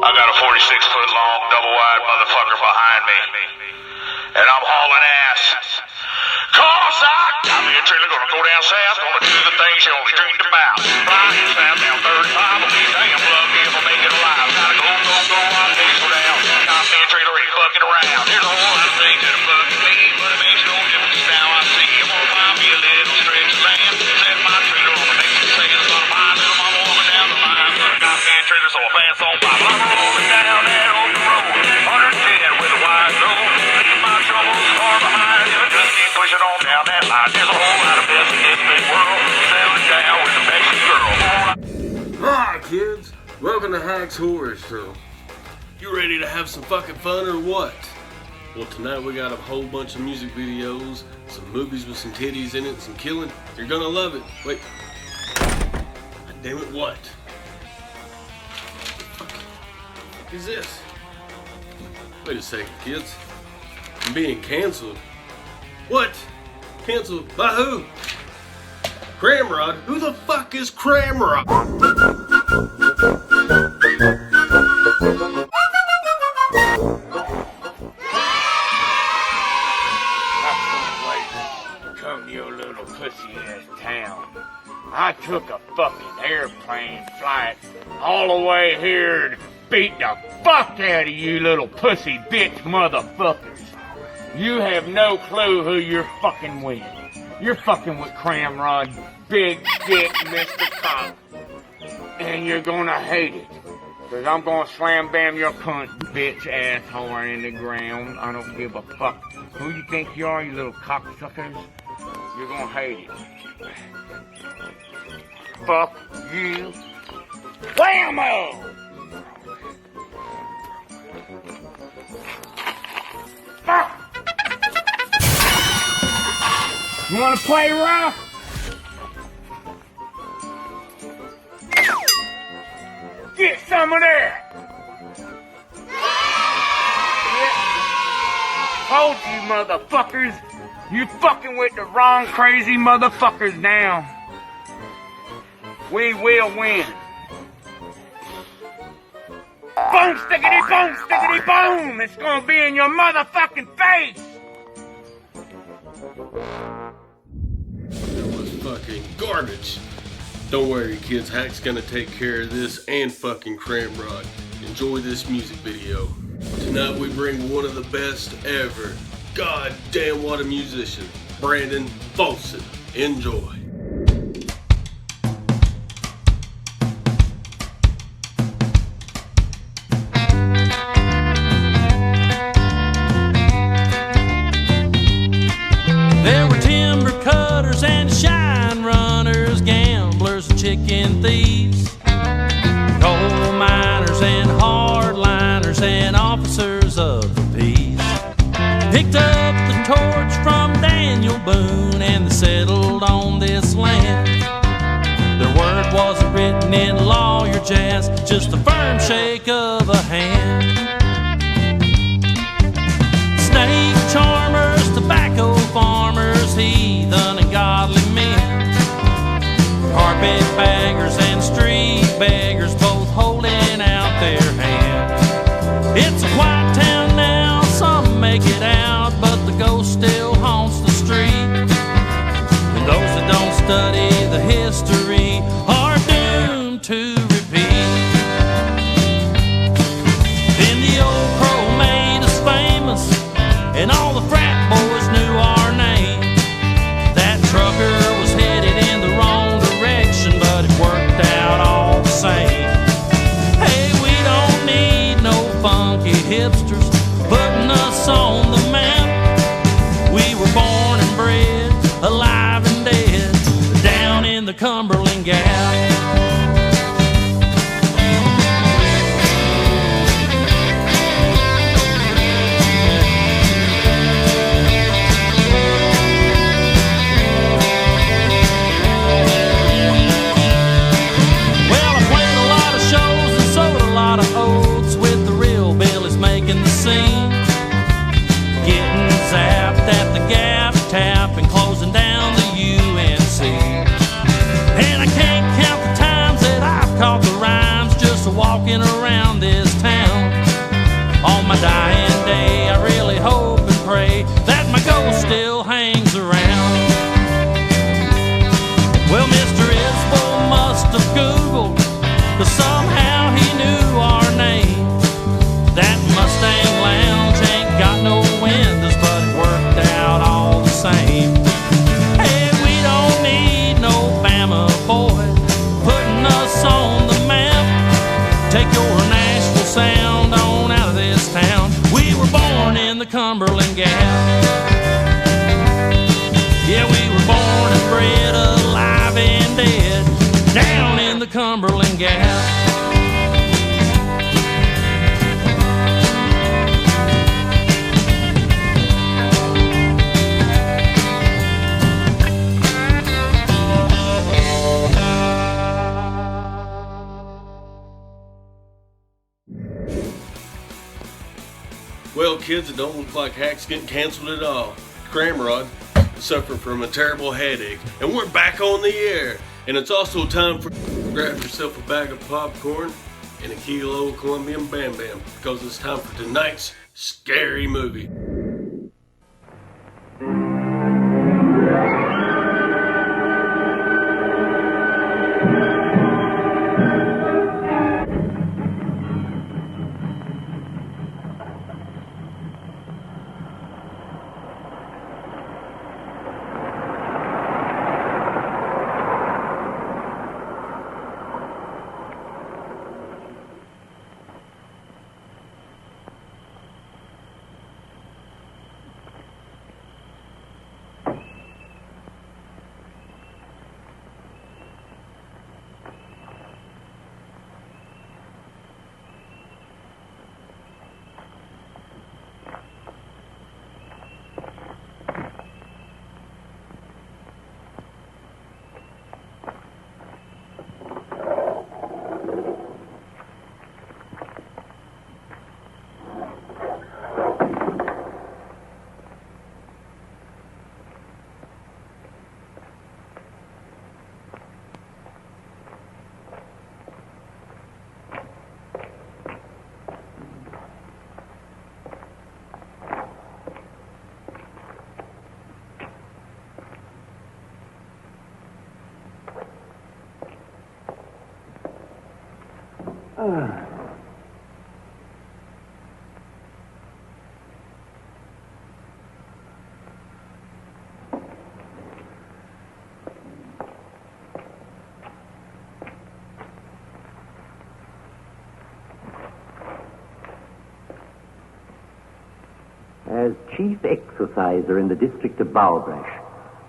I got a 46-foot long, double-wide motherfucker behind me. And I'm hauling ass. Cause I'm in a trailer gonna go down south, gonna do the things you only dreamed about. Flying south down 35, I'll be damn lucky if I make it alive. Gotta go, I'm diesel down. I'm in a trailer, ain't fucking around. There's a whole lot of things that are bugging me, but it makes no difference now. I see I'm gonna find me a little stretch of land. Set my trailer on the next sales. Gonna find little mama walking down the line. But I got that trailer, so I pass on by. I'm rolling down that open road, 110 with a wide road. Leave my troubles far behind. If I just keep pushing on down that line, there's a whole lot of business in this big world. Settling down with the Mexican girl. Hi kids, welcome to Hack's Horror Show. You ready to have some fucking fun or what? Well, tonight we got a whole bunch of music videos, some movies with some titties in it, some killing. You're gonna love it. Wait. God damn it, what? What the fuck is this? Wait a second, kids. I'm being canceled. What? Canceled by who? Cramrod? Who the fuck is Cramrod? Come to your little pussy-ass town. I took a fucking airplane flight all the way here to beat the fuck out of you little pussy bitch motherfuckers. You have no clue who you're fucking with. You're fucking with Cramrod, big dick Mr. Cock. And you're gonna hate it. Cause I'm gonna slam bam your cunt bitch asshole in the ground. I don't give a fuck who you think you are, you little cocksuckers. You're gonna hate it. Fuck you. Whammo! Fuck! You wanna play rough? Get some of that! Yeah. Told you motherfuckers, you fucking with the wrong crazy motherfuckers now. We will win. Boom, stickety boom! It's gonna be in your motherfucking face! That was fucking garbage. Don't worry, kids. Hack's gonna take care of this and fucking Cramrod. Enjoy this music video. Tonight we bring one of the best ever. God damn, what a musician. Brandon Fawcett. Enjoy. There were timber cutters and shine runners, gamblers and chicken thieves, coal miners and hardliners and officers of the peace. Picked up the torch from Daniel Boone and they settled on this land. Their word wasn't written in lawyer jazz, just a firm shake of a hand. Snake charmers, tobacco farmers, heathen and godly men, carpet baggers and street beggars, both holding out their hand. It's a white town now, some make it out, but the ghost still haunts the street. And those that don't study the history are doomed to repeat. Then the old crow made us famous, and all the frat boys knew our name. That trucker was headed in the wrong direction, but it worked out all the same. Hey, we don't need no funky hipsters putting us on the map. We were born and bred, alive and dead, down in the Cumberland Gap. Getting zapped at the Gap Tap and closing down the UNC. And I can't count but somehow he knew our name. That Mustang Lounge ain't got no windows, but it worked out all the same. Hey, we don't need no Bama boy putting us on the map. Take your Nashville sound on out of this town. We were born in the Cumberland Gap. Yeah, we were born and bred alive and dead down in the Cumberland Gap. Well, kids, it don't look like Hack's getting canceled at all. Cramrod is suffering from a terrible headache, and we're back on the air. And it's also time for grab yourself a bag of popcorn and a kilo of Colombian Bam Bam, because it's time for tonight's scary movie. As chief exerciser in the district of Baubrash,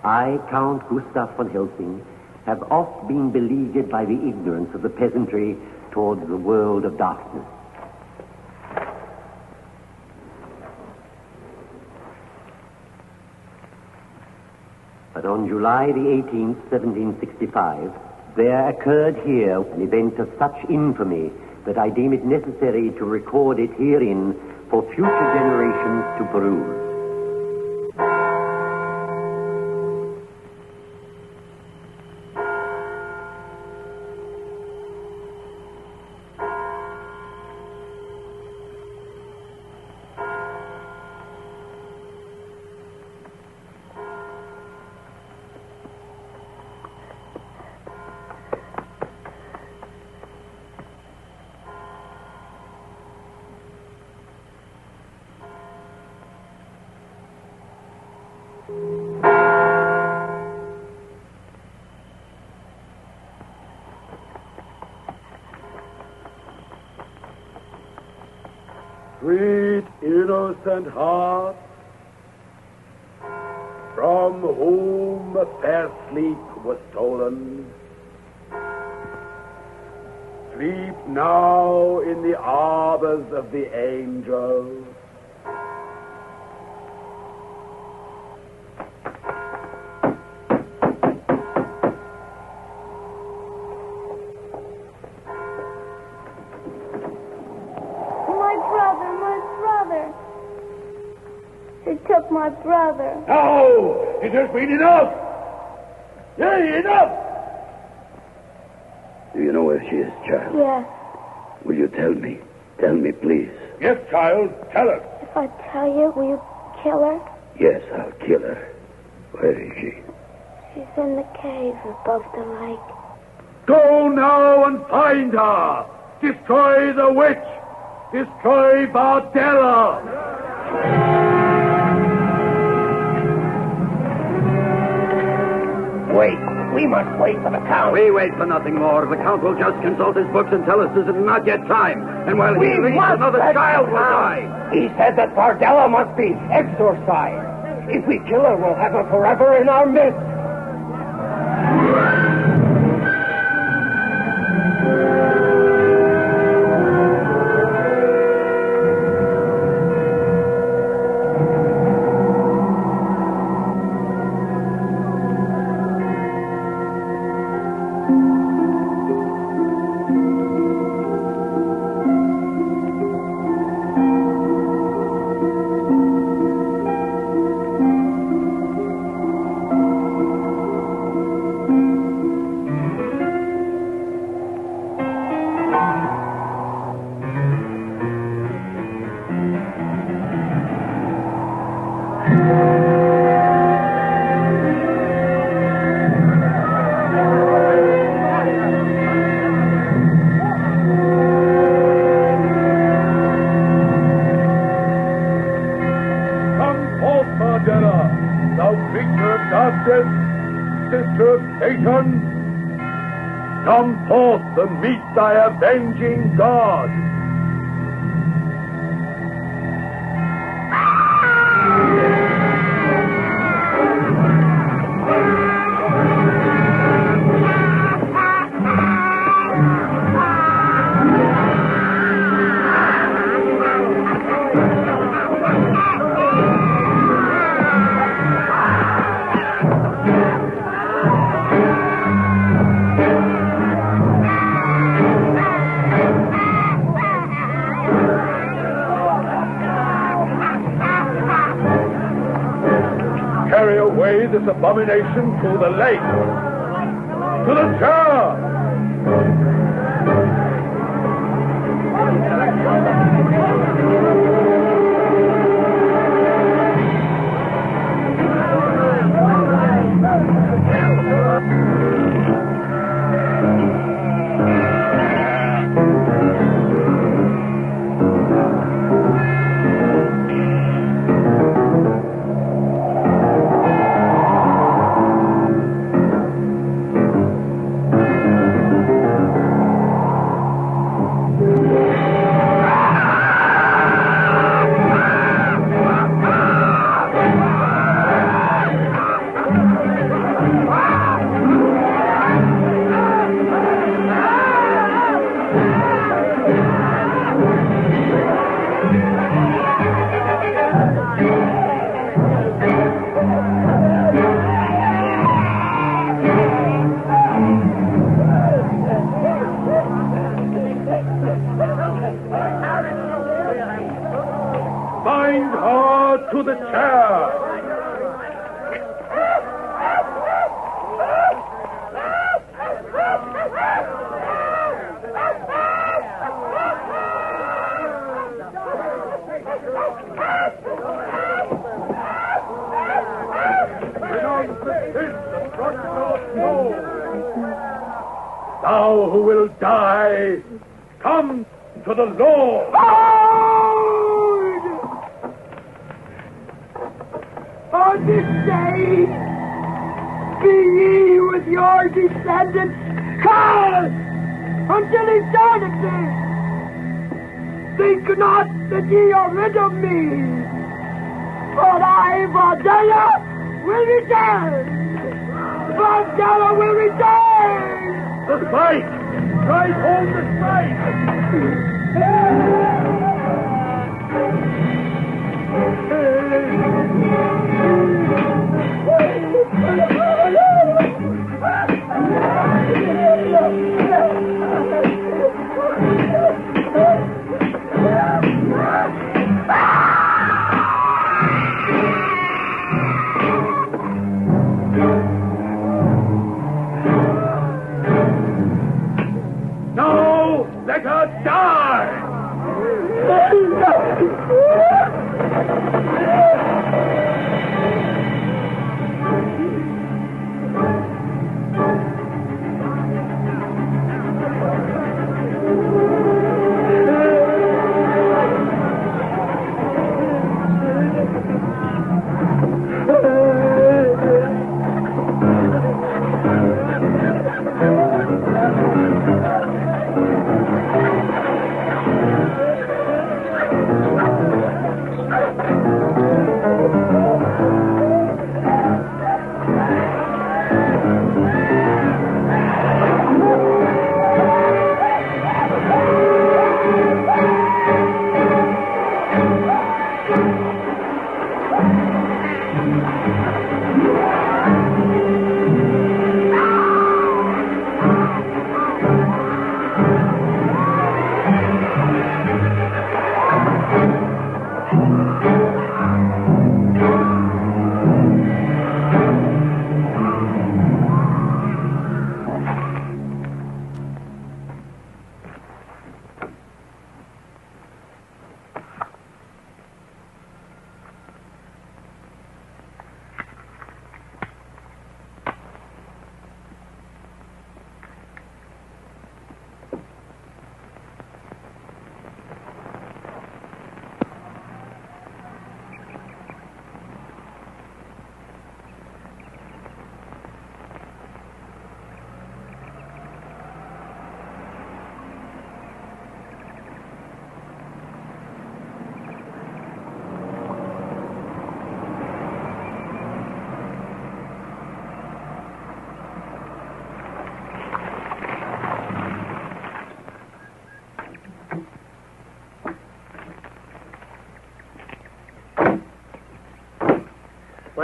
I, Count Gustav von Helsing, have oft been beleaguered by the ignorance of the peasantry towards the world of darkness. But on July the 18th, 1765, there occurred here an event of such infamy that I deem it necessary to record it herein for future generations to peruse. Sweet innocent heart, from whom fair sleep was stolen, sleep now in the arbors of the angels. Took my brother. No! It has been enough! Yea, enough! Do you know where she is, child? Yes. Will you tell me? Tell me, please. Yes, child, tell us. If I tell you, will you kill her? Yes, I'll kill her. Where is she? She's in the cave above the lake. Go now and find her. Destroy the witch. Destroy Bardella. Wait. We must wait for the Count. We wait for nothing more. The Count will just consult his books and tell us this is not yet time. And while he reads, another child will die. He said that Bardella must be exorcised. If we kill her, we'll have her forever in our midst. Come forth and meet thy avenging God. Carry away this abomination to the lake. To the chair! Bind her to the chair. Thou who will die, come to the Lord. On this day, be ye with your descendants cursed until eternity. Think not that ye are rid of me, for I, Bardella, will return. Bardella will return. The spike! Drive home the spike! No! Let her die!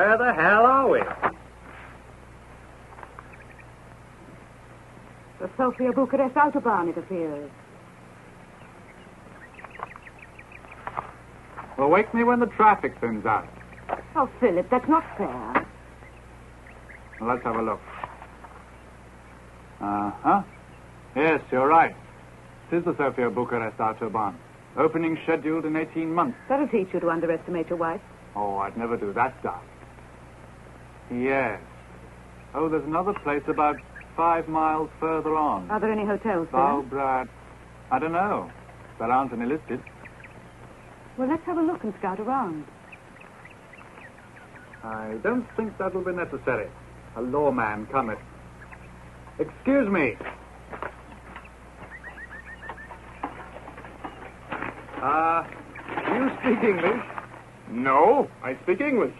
Where the hell are we? The Sofia Bucharest Autobahn, it appears. Well, wake me when the traffic thins out. Oh, Philip, that's not fair. Well, let's have a look. Uh-huh. Yes, you're right. It is the Sofia Bucharest Autobahn. Opening scheduled in 18 months. That'll teach you to underestimate your wife. Oh, I'd never do that stuff. Yes. Oh, there's another place about 5 miles further on. Are there any hotels there? Valbrad. I don't know. There aren't any listed. Well, let's have a look and scout around. I don't think that will be necessary. A lawman cometh. Excuse me. Do you speak English? No, I speak English.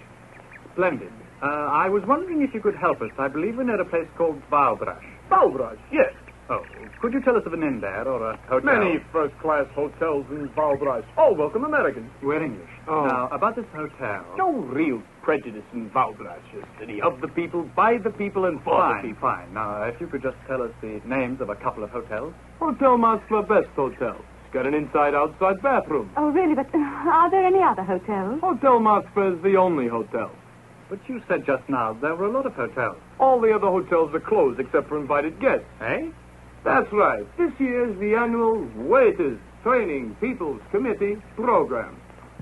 Splendid. I was wondering if you could help us. I believe we know a place called Valbrash. Valbraj, yes. Oh, could you tell us of an inn there or a hotel? Many first-class hotels in Valbraj. All welcome Americans. We're English. Oh. Now, about this hotel... No real prejudice in Valbraj. A city of the people, by the people, and for the people. Fine. Now, if you could just tell us the names of a couple of hotels. Hotel Moskva, best hotel. It's got an inside-outside bathroom. Oh, really? But are there any other hotels? Hotel Moskva is the only hotel. But you said just now there were a lot of hotels. All the other hotels are closed except for invited guests. Eh? That's right. This year's the annual Waiters Training People's Committee program.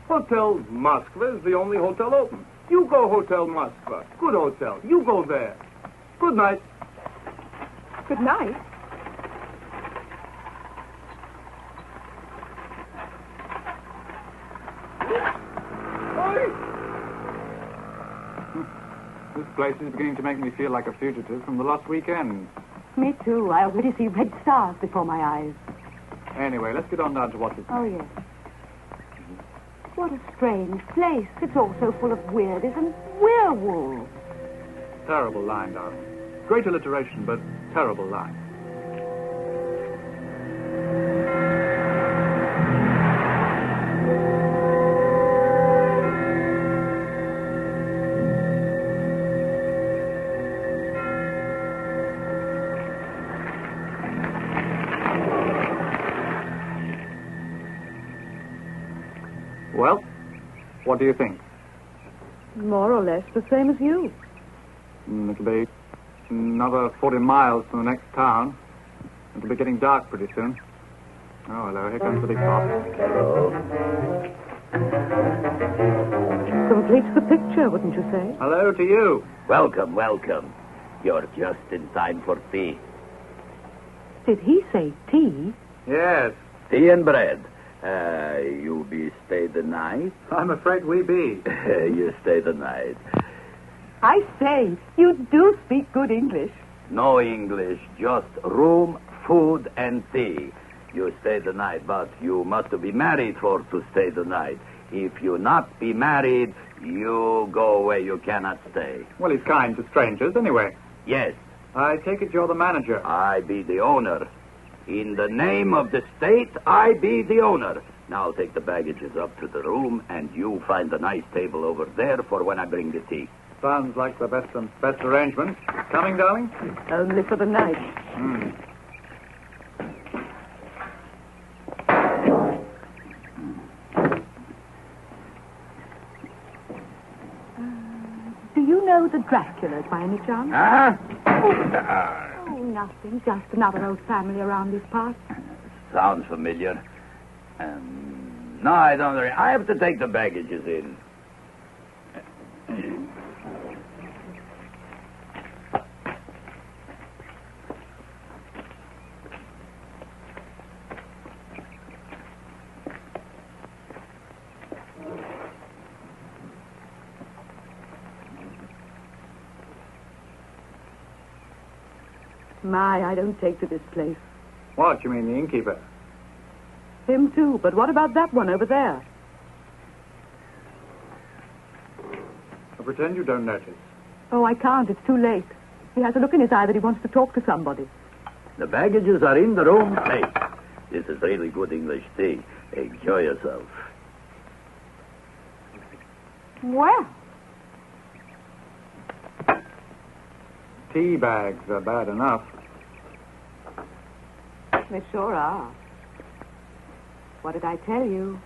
Hotel Moskva is the only hotel open. You go Hotel Moskva. Good hotel. You go there. Good night. Good night. This place is beginning to make me feel like a fugitive from the last weekend. Me too. I already see red stars before my eyes. Anyway, let's get on down to what is... Oh, yes. What a strange place. It's all so full of weirdies and werewolves. Terrible line, darling. Great alliteration, but terrible line. Well, what do you think? More or less the same as you. It'll be another 40 miles to the next town. It'll be getting dark pretty soon. Oh, hello. Here comes the big boss. Hello. Completes the picture, wouldn't you say? Hello to you. Welcome, welcome. You're just in time for tea. Did he say tea? Yes. Tea and bread. You be stay the night? I'm afraid we be. You stay the night. I say, you do speak good English. No English, just room, food, and tea. You stay the night, but you must be married for to stay the night. If you not be married, you go where you cannot stay. Well, he's kind to strangers anyway. Yes, I take it you're the manager. I be the owner. In the name of the state, I be the owner. Now take the baggages up to the room, and you find a nice table over there for when I bring the tea. Sounds like the best arrangement. Coming, darling? Only for the night. Do you know the Draculas by any chance? Oh, nothing. Just another old family around this part. Sounds familiar. No, I don't. I have to take the baggages in. My, I don't take to this place. What, you mean the innkeeper? Him too, but what about that one over there? I pretend you don't notice. Oh, I can't. It's too late. He has a look in his eye that he wants to talk to somebody. The baggages are in the room. Hey, this is really good English tea. Enjoy yourself. Well, tea bags are bad enough. They sure are. What did I tell you?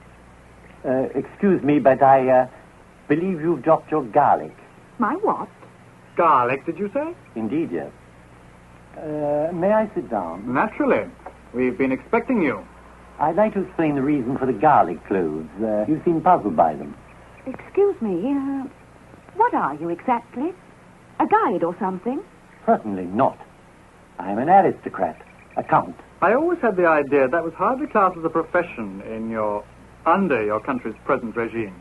Excuse me, but I believe you've dropped your garlic. My what? Garlic, did you say? Indeed, yes. May I sit down? Naturally. We've been expecting you. I'd like to explain the reason for the garlic cloves. You seem puzzled by them. Excuse me, what are you exactly? A guide or something? Certainly not. I'm an aristocrat, a count. I always had the idea that was hardly classed as a profession under your country's present regime.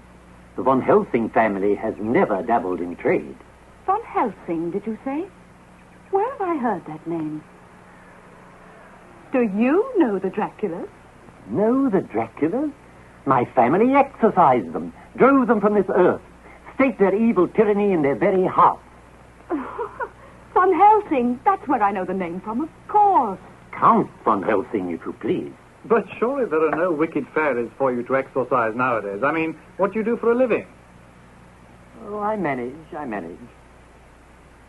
The von Helsing family has never dabbled in trade. Von Helsing, did you say? Where have I heard that name? Do you know the Draculas? Know the Draculas? My family exorcised them, drove them from this earth, staked their evil tyranny in their very hearts. Von Helsing, that's where I know the name from, of course. Count von Helsing, if you please. But surely there are no wicked fairies for you to exorcise nowadays. I mean, what do you do for a living? Oh, I manage.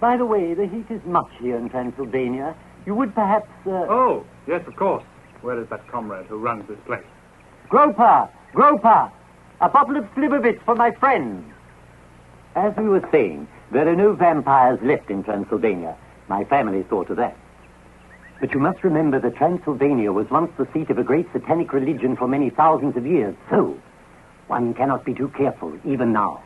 By the way, the heat is much here in Transylvania. You would perhaps... Oh, yes, of course. Where is that comrade who runs this place? Groper! A bottle of Slivovitz for my friends. As we were saying, there are no vampires left in Transylvania. My family saw to that. But you must remember that Transylvania was once the seat of a great satanic religion for many thousands of years. So, one cannot be too careful, even now.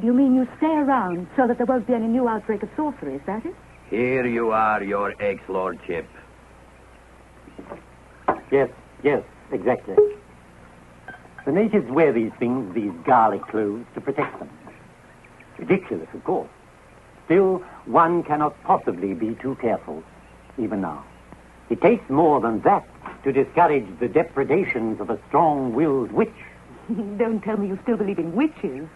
You mean you stay around so that there won't be any new outbreak of sorcery, is that it? Here you are, your ex-lordship. Yes, exactly. The natives wear these things, these garlic cloves, to protect them. Ridiculous, of course. Still, one cannot possibly be too careful, even now. It takes more than that to discourage the depredations of a strong-willed witch. Don't tell me you still believe in witches.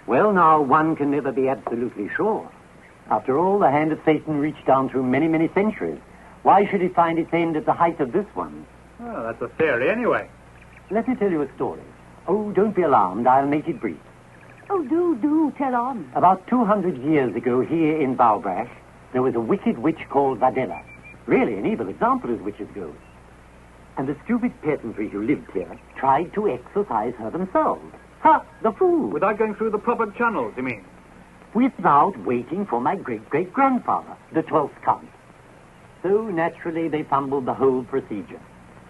Well, now, one can never be absolutely sure. After all, the hand of Satan reached down through many, many centuries. Why should it find its end at the height of this one? Well, that's a theory anyway. Let me tell you a story. Oh, don't be alarmed. I'll make it brief. Oh, do, tell on. About 200 years ago, here in Baubrash, there was a wicked witch called Vadella. Really an evil example as witches go. And the stupid peasantry who lived here tried to exorcise her themselves. Ha! The fool! Without going through the proper channels, you mean? Without waiting for my great-great-grandfather, the 12th Count. So, naturally, they fumbled the whole procedure,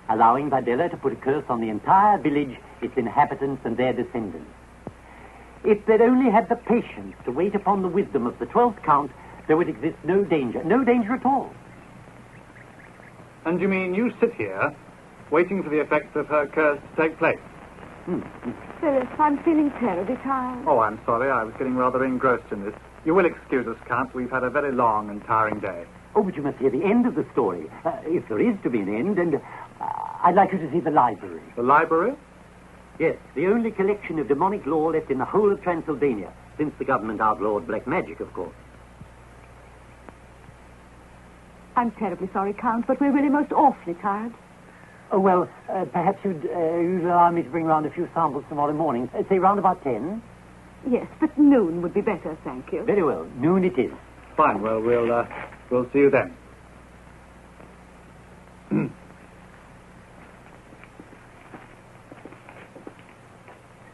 allowing Vadella to put a curse on the entire village, its inhabitants, and their descendants. If they'd only had the patience to wait upon the wisdom of the 12th Count, there would exist no danger at all. And you mean you sit here, waiting for the effects of her curse to take place? Phyllis, I'm feeling terribly tired. Oh, I'm sorry. I was getting rather engrossed in this. You will excuse us, Count. We've had a very long and tiring day. Oh, but you must hear the end of the story, if there is to be an end, and I'd like you to see the library. The library? Yes, the only collection of demonic lore left in the whole of Transylvania, since the government outlawed black magic, of course. I'm terribly sorry, Count, but we're really most awfully tired. Oh, well, perhaps you'd allow me to bring round a few samples tomorrow morning. Say round about 10? Yes, but noon would be better, thank you. Very well, noon it is. Fine, well, we'll see you then.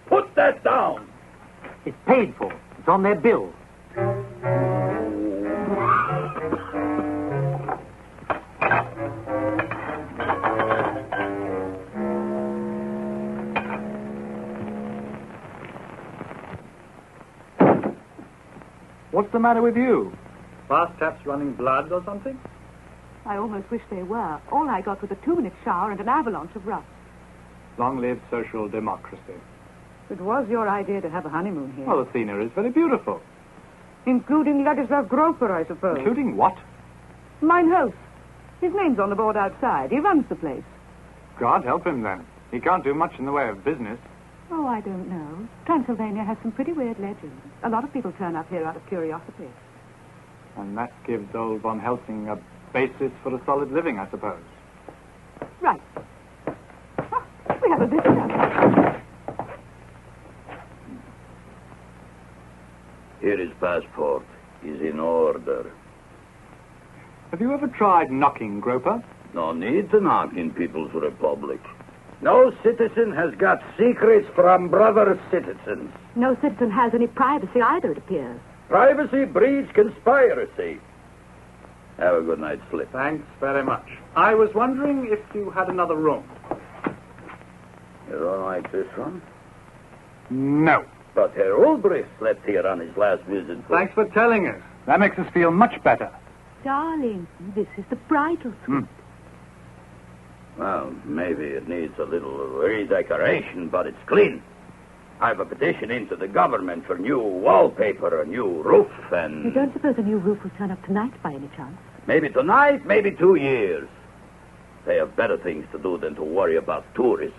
Put that down! It's paid for. It's on their bill. What's the matter with you? Fast taps running blood or something? I almost wish they were. All I got was a 2-minute shower and an avalanche of rust. Long live social democracy. It was your idea to have a honeymoon here. Well, the scenery is very beautiful. Including Ladislav Groper, I suppose. Including what? Mine host. His name's on the board outside. He runs the place. God help him, then. He can't do much in the way of business. Oh, I don't know. Transylvania has some pretty weird legends. A lot of people turn up here out of curiosity. And that gives old Von Helsing a basis for a solid living, I suppose. Right. Oh, we have a visitor. Here is passport. Is in order. Have you ever tried knocking, Groper? No need to knock in People's Republic. No citizen has got secrets from brother citizens. No citizen has any privacy either, it appears. Privacy breeds conspiracy. Have a good night's sleep. Thanks very much. I was wondering if you had another room. You don't like this one? No. But Herr Ulbricht slept here on his last visit. Thanks for telling us. That makes us feel much better. Darling, this is the bridal suite. Well, maybe it needs a little redecoration, but it's clean. I have a petition into the government for new wallpaper, a new roof, and... You don't suppose a new roof will turn up tonight by any chance? Maybe tonight, maybe 2 years. They have better things to do than to worry about tourists.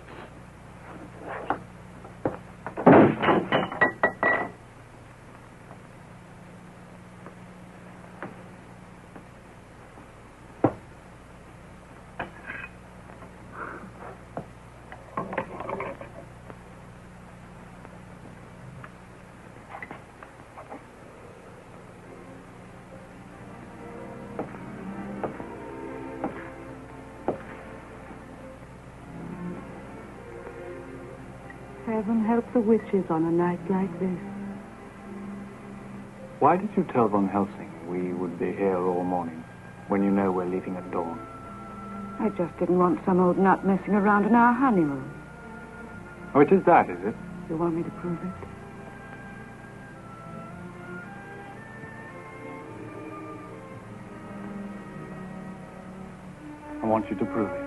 Heaven help the witches on a night like this. Why did you tell Von Helsing we would be here all morning, when you know we're leaving at dawn? I just didn't want some old nut messing around in our honeymoon. Oh, it is that, is it? You want me to prove it? I want you to prove it.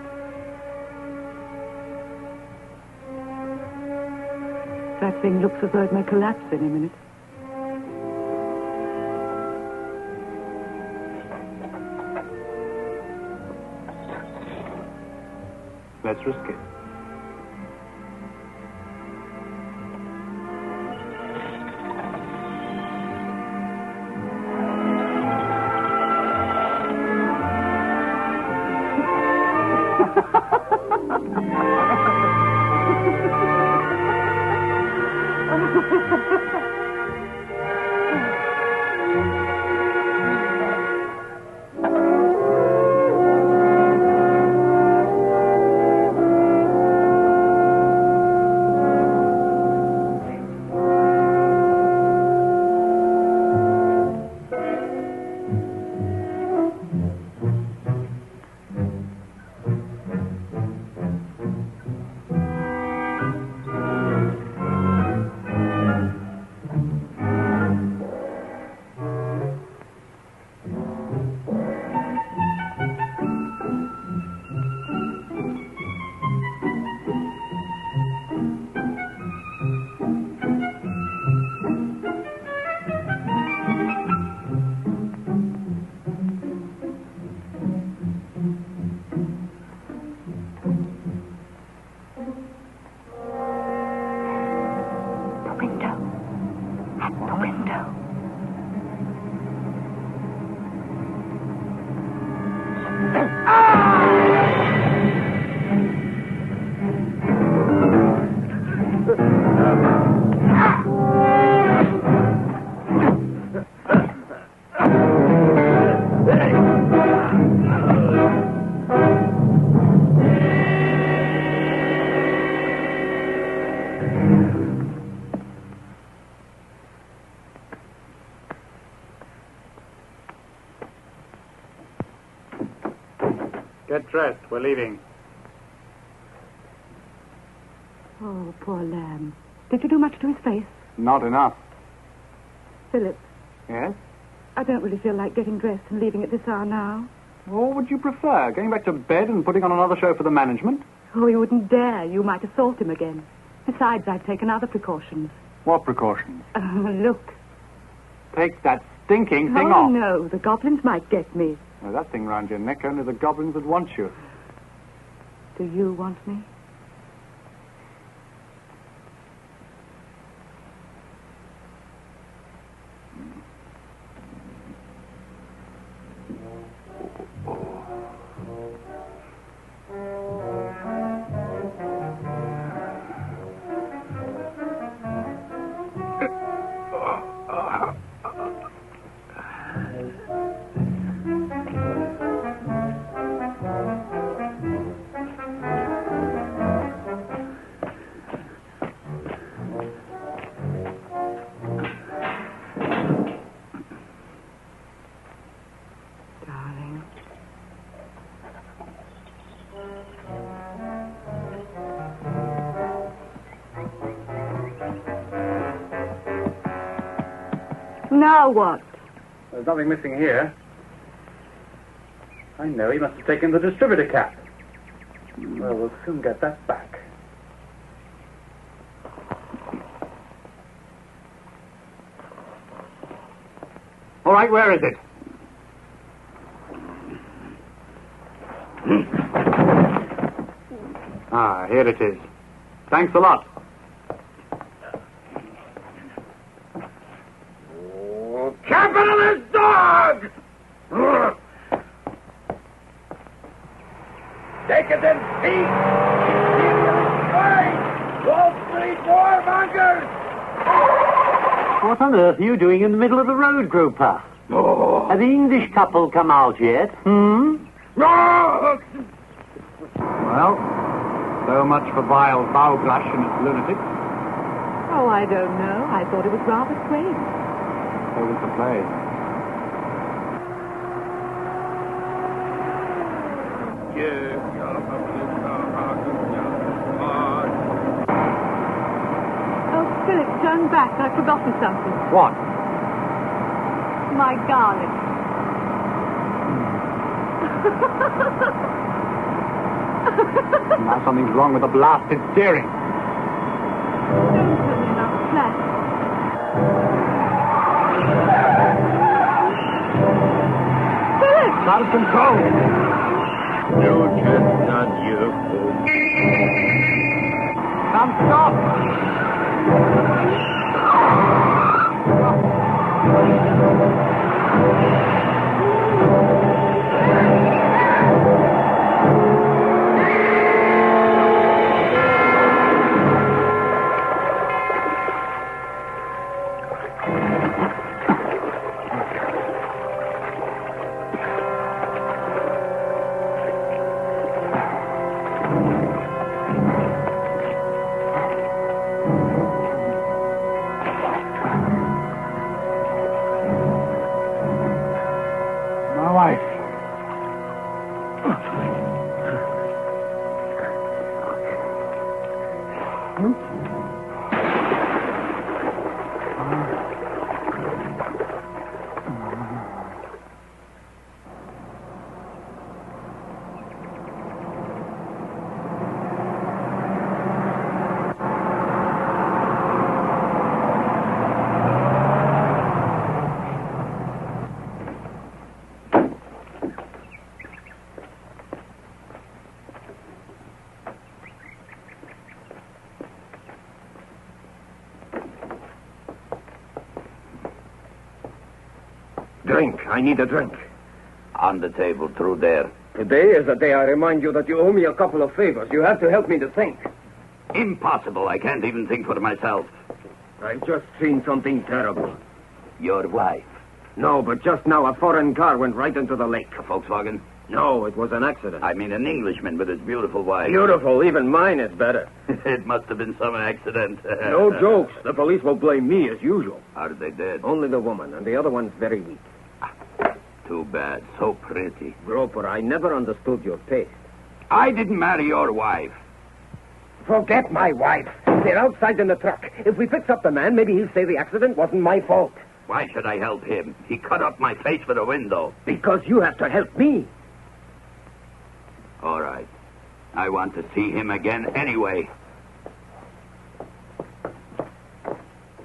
That thing looks as though it may collapse any minute. Let's risk it. Get dressed. We're leaving. Oh, poor lamb. Did you do much to his face? Not enough. Philip. Yes? I don't really feel like getting dressed and leaving at this hour now. What would you prefer? Going back to bed and putting on another show for the management? Oh, you wouldn't dare. You might assault him again. Besides, I've taken other precautions. What precautions? Look. Take that stinking thing off. Oh, no. The goblins might get me. Well, that thing round your neck, only the goblins would want you. Do you want me? Now what? There's nothing missing here. I know, he must have taken the distributor cap. Well, we'll soon get that back. All right, where is it? Ah, here it is. Thanks a lot. Oh, capitalist dog! Decadent thief! Imperialist swine! Wall Street warmongers! What on earth are you doing in the middle of the road, Groper? Oh. Have the English couple come out yet? No! Well, so much for vile Bowblash and its lunatics. Oh, I don't know. I thought it was rather quaint. So was the play. Oh, Philip, turn back. I've forgotten something. What? My garlic. Now something's wrong with the blasted steering. Don't turn it up flat. Philip! Out of control. No chestnut, you. Come, stop! My wife. Drink. I need a drink. On the table, through there. Today is the day I remind you that you owe me a couple of favors. You have to help me to think. Impossible. I can't even think for myself. I've just seen something terrible. Your wife. No, but just now a foreign car went right into the lake. A Volkswagen? No, it was an accident. I mean an Englishman with his beautiful wife. Beautiful. Even mine is better. It must have been some accident. No jokes. The police will blame me as usual. How did they dead? Only the woman, and the other one's very weak. Too bad. So pretty. Groper, I never understood your taste. I didn't marry your wife. Forget my wife. They're outside in the truck. If we fix up the man, maybe he'll say the accident wasn't my fault. Why should I help him? He cut up my face with a window. Because you have to help me. All right. I want to see him again anyway.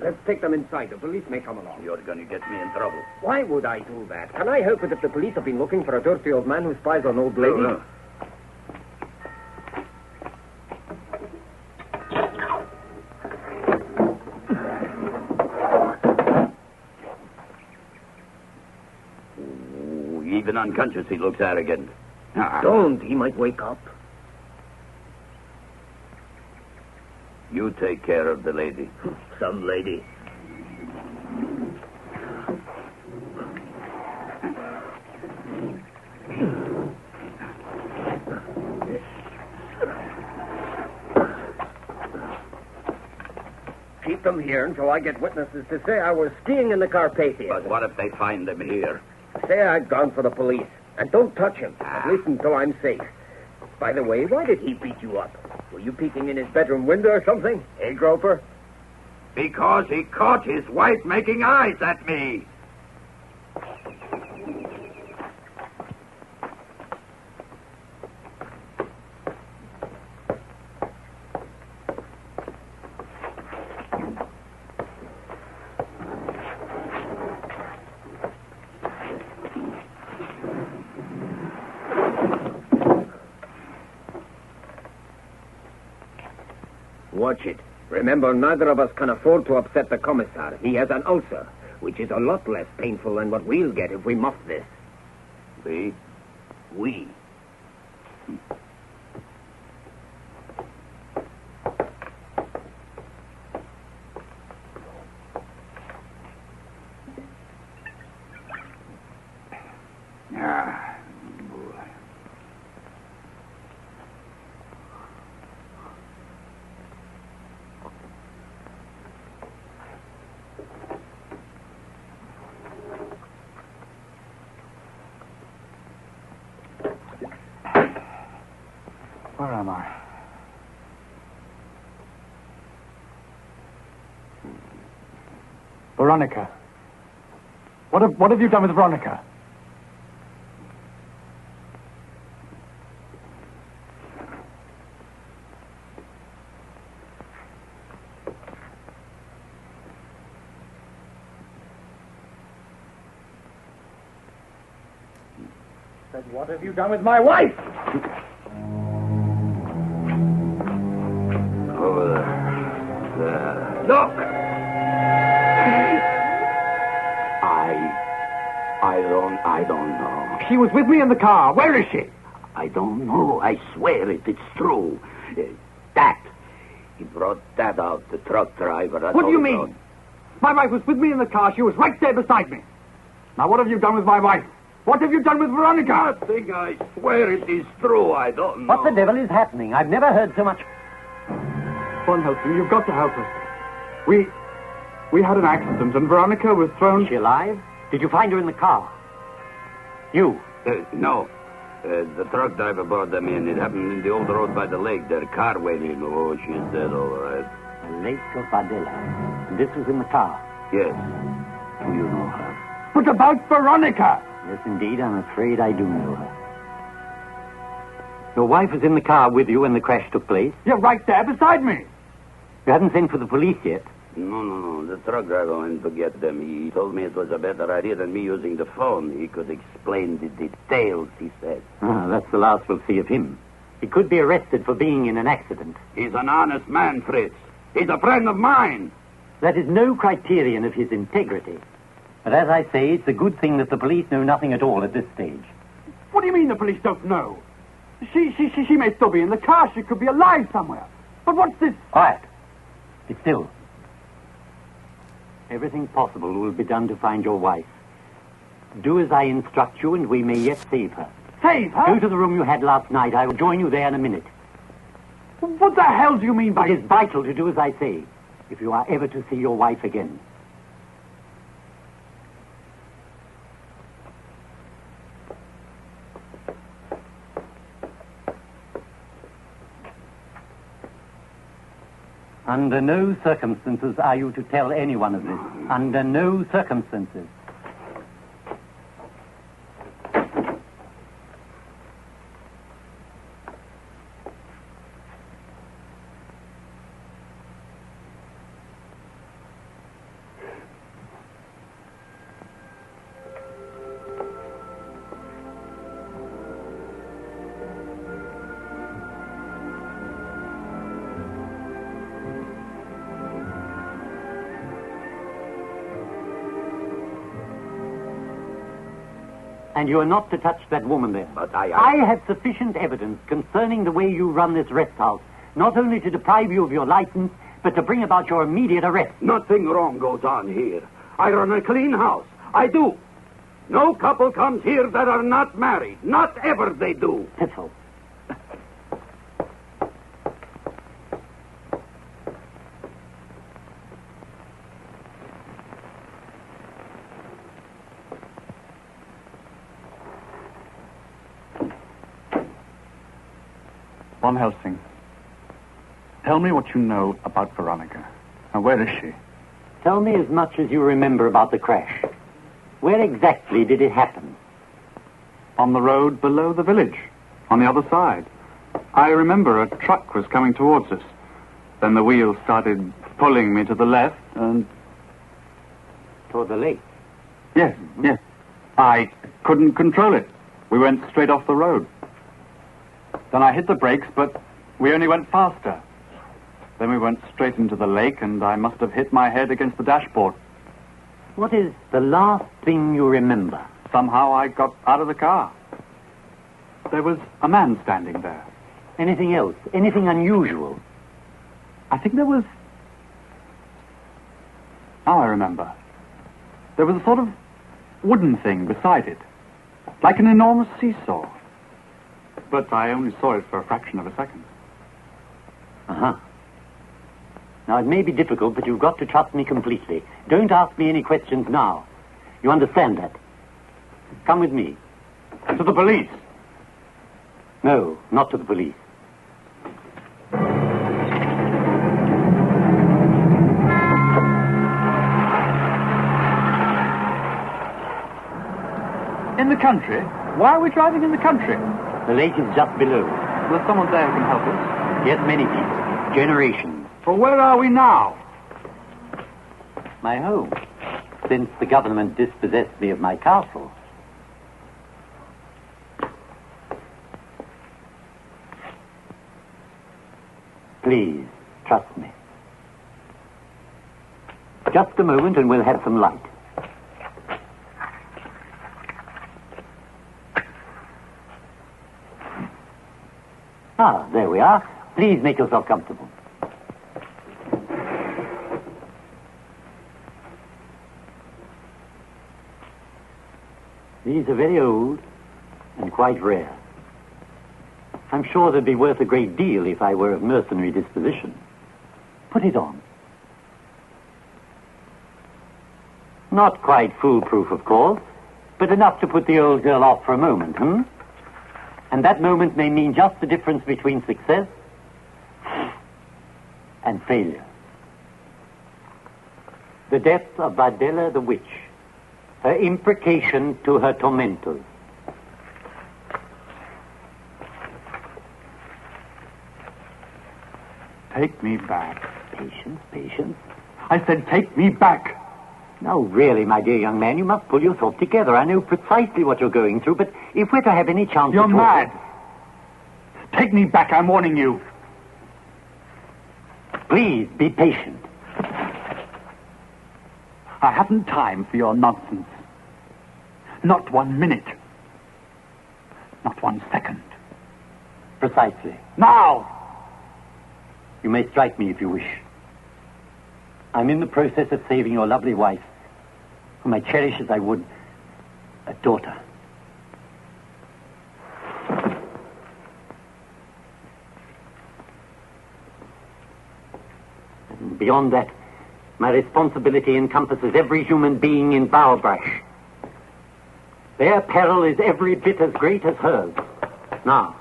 Let's take them inside. The police may come along. You're going to get me in trouble. Why would I do that? Can I help it if the police have been looking for a dirty old man who spies on old lady? No. Even unconscious, he looks arrogant. Don't. He might wake up. You take care of the lady. Some lady. Keep them here until I get witnesses to say I was skiing in the Carpathians. But what if they find them here? Say I'd gone for the police. And don't touch him, at least until I'm safe. By the way, why did he beat you up? Were you peeking in his bedroom window or something? Eh, Groper? Because he caught his wife making eyes at me. Watch it. Remember, neither of us can afford to upset the commissar. He has an ulcer, which is a lot less painful than what we'll get if we muff this. We? We? Ah, boy. Where am I? Veronica. What have you done with Veronica? Said, what have you done with my wife? Over there. There. Look! I don't know. She was with me in the car. Where is she? I don't know. I swear it. It's true. That. He brought that out, the truck driver. What do you mean? My wife was with me in the car. She was right there beside me. Now, what have you done with my wife? What have you done with Veronica? Nothing. I swear it is true. I don't know. What the devil is happening? I've never heard so much. Von Helsing, you've got to help us. We had an accident and Veronica was thrown... Is she alive? Did you find her in the car? You? No. The truck driver brought them in. It happened in the old road by the lake. Their car went in. Oh, she's dead, all right. The Lake of Badella. And this was in the car? Yes. Do you know her? But about Veronica! Yes, indeed. I'm afraid I do know her. Your wife was in the car with you when the crash took place? You're right there beside me. You haven't sent for the police yet? No. The truck driver went to get them. He told me it was a better idea than me using the phone. He could explain the details, he said. That's the last we'll see of him. He could be arrested for being in an accident. He's an honest man, Fritz. He's a friend of mine. That is no criterion of his integrity. But as I say, it's a good thing that the police know nothing at all at this stage. What do you mean the police don't know? She may still be in the car. She could be alive somewhere. But what's this? Quiet. Be still. Everything possible will be done to find your wife. Do as I instruct you, and we may yet save her. Save her? Go to the room you had last night. I will join you there in a minute. What the hell do you mean by... It is vital to do as I say, if you are ever to see your wife again. Under no circumstances are you to tell anyone of this. Under no circumstances. And you are not to touch that woman there. But I have sufficient evidence concerning the way you run this rest house, not only to deprive you of your license, but to bring about your immediate arrest. Nothing wrong goes on here. I run a clean house. I do. No couple comes here that are not married. Not ever they do. Thistle. Von Helsing, tell me what you know about Veronica. Now, where is she? Tell me as much as you remember about the crash. Where exactly did it happen? On the road below the village, on the other side. I remember a truck was coming towards us. Then the wheel started pulling me to the left and... Toward the lake? Yes, yes. I couldn't control it. We went straight off the road. Then I hit the brakes, but we only went faster. Then we went straight into the lake, and I must have hit my head against the dashboard. What is the last thing you remember? Somehow I got out of the car. There was a man standing there. Anything else? Anything unusual? I think there was... Now I remember. There was a sort of wooden thing beside it, like an enormous seesaw. But I only saw it for a fraction of a second. Uh-huh. Now, it may be difficult, but you've got to trust me completely. Don't ask me any questions now. You understand that? Come with me. To the police? No, not to the police. In the country? Why are we driving in the country? The lake is just below. There's someone there who can help us? Yes, many people. Generations. Well, where are we now? My home. Since the government dispossessed me of my castle. Please, trust me. Just a moment and we'll have some light. Ah, there we are. Please make yourself comfortable. These are very old and quite rare. I'm sure they'd be worth a great deal if I were of mercenary disposition. Put it on. Not quite foolproof, of course, but enough to put the old girl off for a moment, And that moment may mean just the difference between success and failure. The death of Bardella the witch. Her imprecation to her tormentors. Take me back. Patience, patience. I said take me back. Now, really, my dear young man, you must pull yourself together. I know precisely what you're going through, but if we're to have any chance You're at all... mad. Take me back, I'm warning you. Please, be patient. I haven't time for your nonsense. Not 1 minute. Not 1 second. Precisely. Now! You may strike me if you wish. I'm in the process of saving your lovely wife, whom I cherish as I would a daughter. And beyond that, my responsibility encompasses every human being in Bowerbrush. Their peril is every bit as great as hers. Now,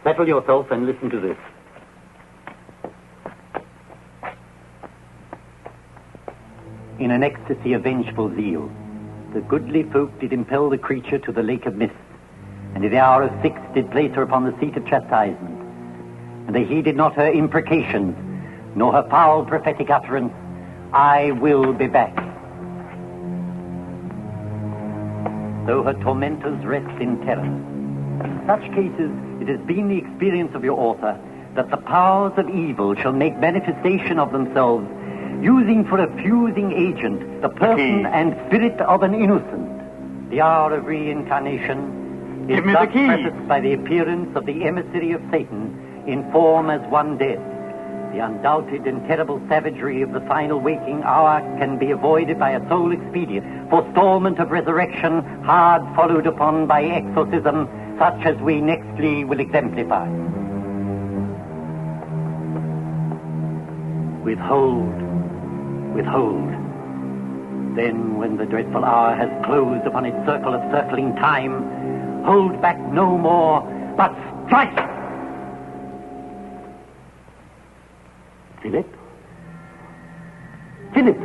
settle yourself and listen to this. In an ecstasy of vengeful zeal, the goodly folk did impel the creature to the lake of mist, and in the hour of 6 did place her upon the seat of chastisement. And they heeded not her imprecations, nor her foul prophetic utterance, I will be back. Though her tormentors rest in terror. In such cases, it has been the experience of your author that the powers of evil shall make manifestation of themselves, using for a fusing agent the person and spirit of an innocent. The hour of reincarnation is thus prefaced by the appearance of the emissary of Satan in form as one dead. The undoubted and terrible savagery of the final waking hour can be avoided by a sole expedient, forestallment of resurrection, hard followed upon by exorcism, such as we nextly will exemplify. Withhold. Then, when the dreadful hour has closed upon its circle of circling time, hold back no more, but strike! Philip? Philip!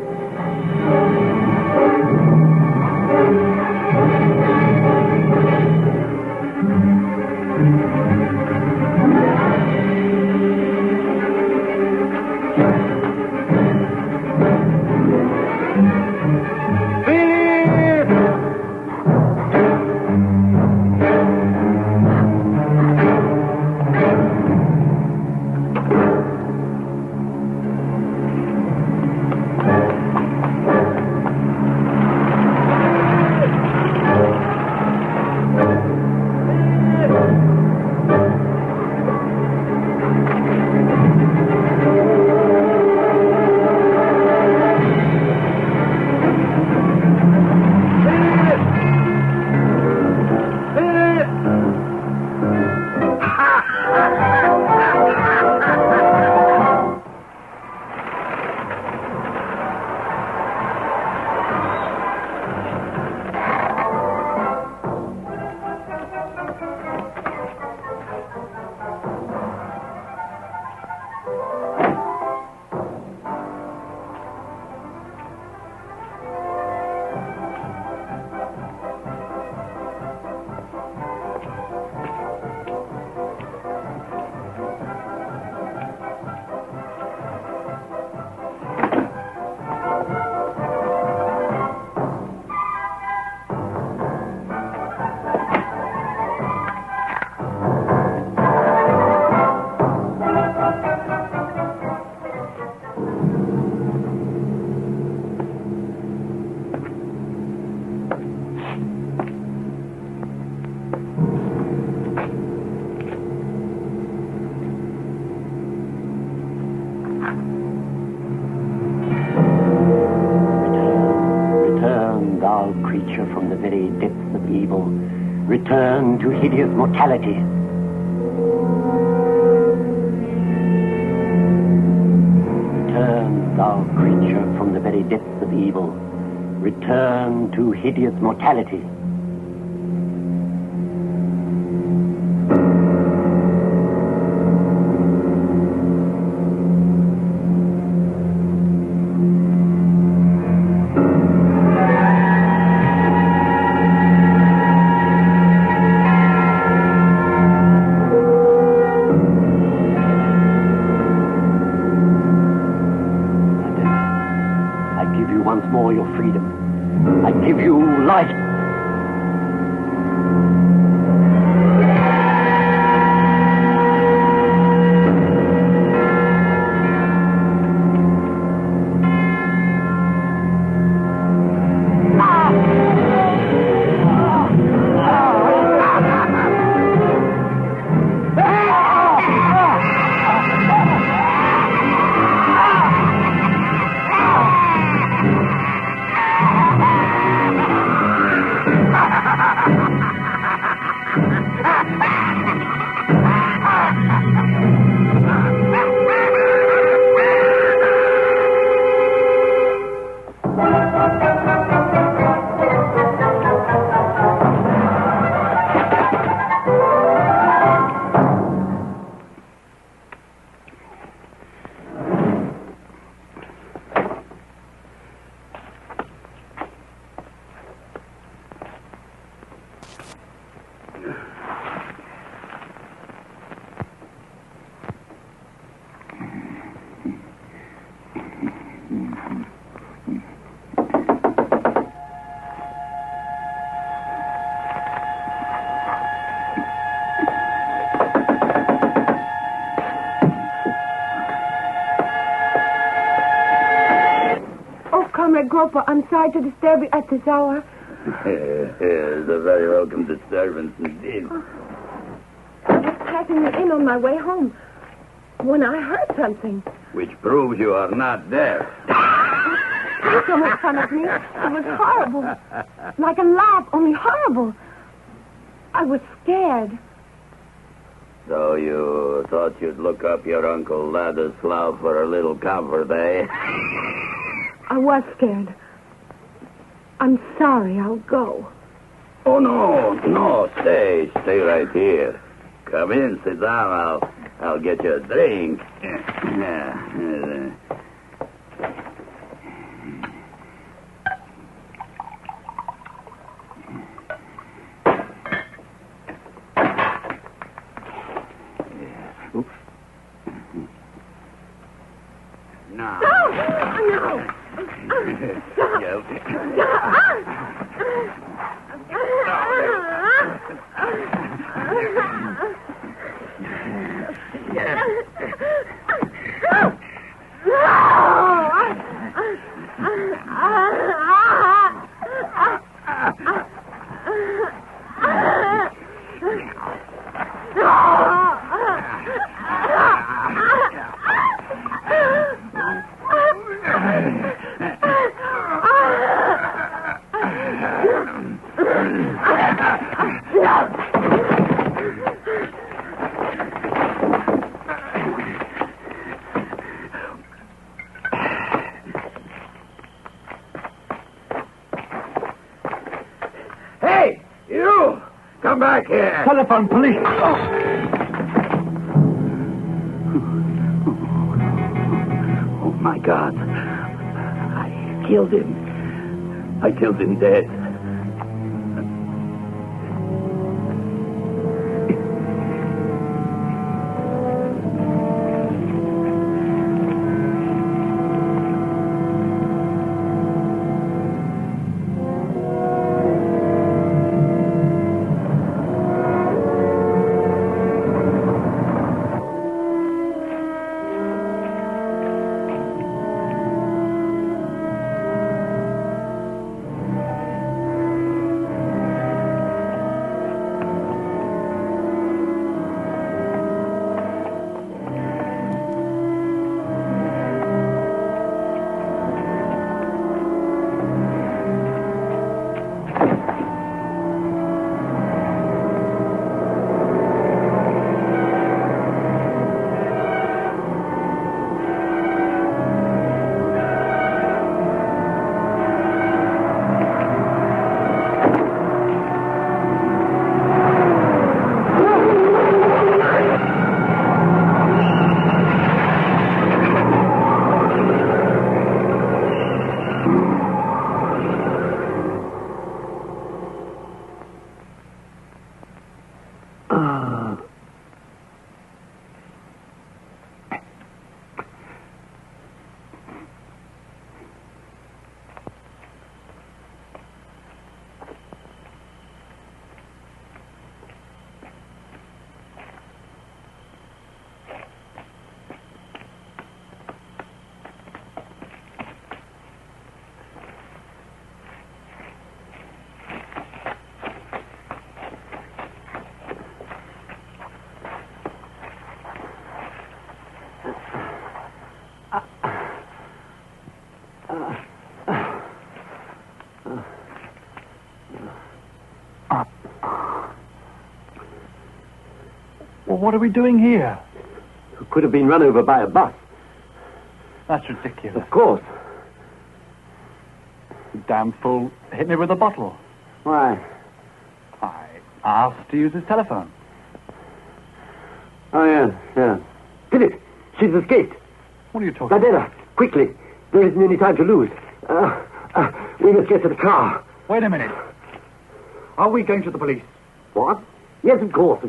From the very depths of evil, return to hideous mortality. Return, thou creature, from the very depths of evil, return to hideous mortality. Once more your freedom. I give you life. Groper, I'm sorry to disturb you at this hour. It's a very welcome disturbance indeed. I was passing the inn on my way home when I heard something. Which proves you are not there. People made fun of me. It was horrible. Like a laugh, only horrible. I was scared. So you thought you'd look up your Uncle Ladislav for a little comfort, eh? I was scared. I'm sorry. I'll go. Oh, no. Stay right here. Come in, sit down. I'll get you a drink. Oops. Now. No! Hey, you! Come back here. Telephone, police. Oh, my God. I killed him. I killed him dead. Well, what are we doing here? You could have been run over by a bus. That's ridiculous. Of course. Damn fool hit me with a bottle. Why? I asked to use his telephone. Oh, yeah. Philip, she's escaped. What are you talking about? Quickly. There isn't any time to lose. We must get to the car. Wait a minute. Are we going to the police? What? Yes, of course.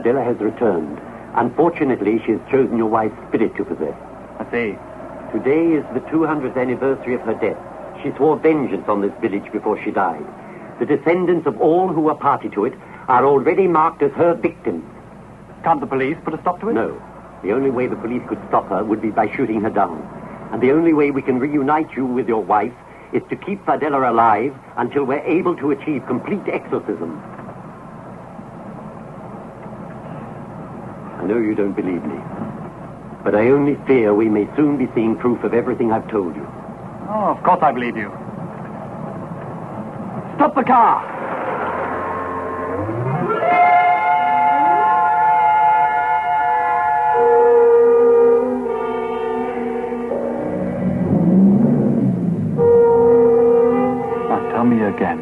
Adela has returned. Unfortunately, she has chosen your wife's spirit to possess. I see. Today is the 200th anniversary of her death. She swore vengeance on this village before she died. The descendants of all who were party to it are already marked as her victims. Can't the police put a stop to it? No. The only way the police could stop her would be by shooting her down. And the only way we can reunite you with your wife is to keep Adela alive until we're able to achieve complete exorcism. I know you don't believe me, but I only fear we may soon be seeing proof of everything I've told you. Oh, of course I believe you. Stop the car! Now tell me again.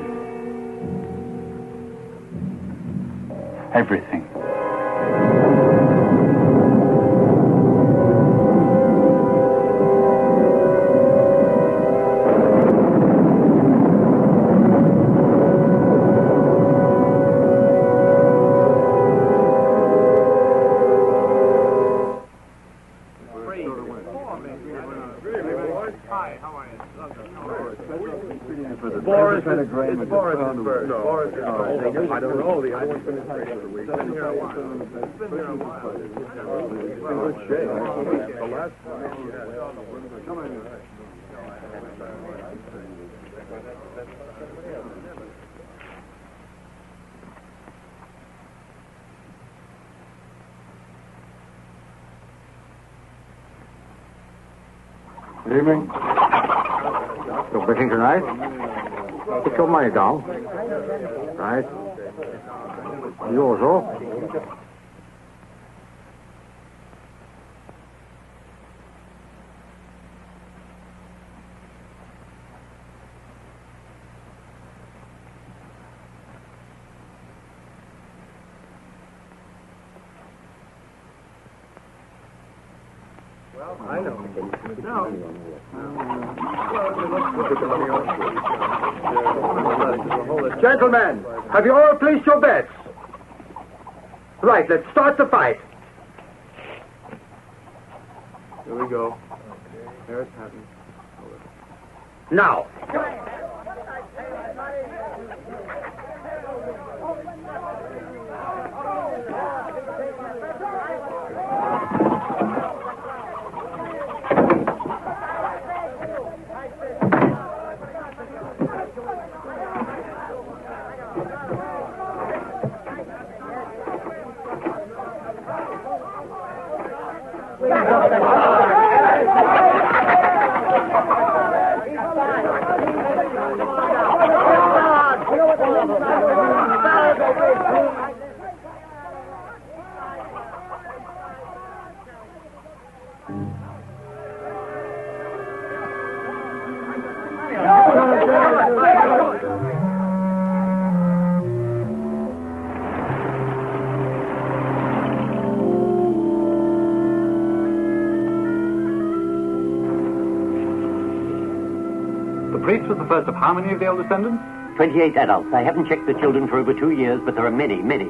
Everything. Boris is first. Boris is first. I don't know. The other one's been in for a week. It's been here a while. It's been here a while. It's been good shape. The last Good evening. You're fishing tonight? Put your money down. Right. You also. I know. Gentlemen, have you all placed your bets? Right, let's start the fight. Here we go. There it's happening. Now. The priest was the first of how many of the old descendants? 28 adults. I haven't checked the children for over 2 years, but there are many, many.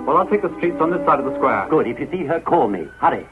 Well, I'll take the streets on this side of the square. Good. If you see her, call me. Hurry.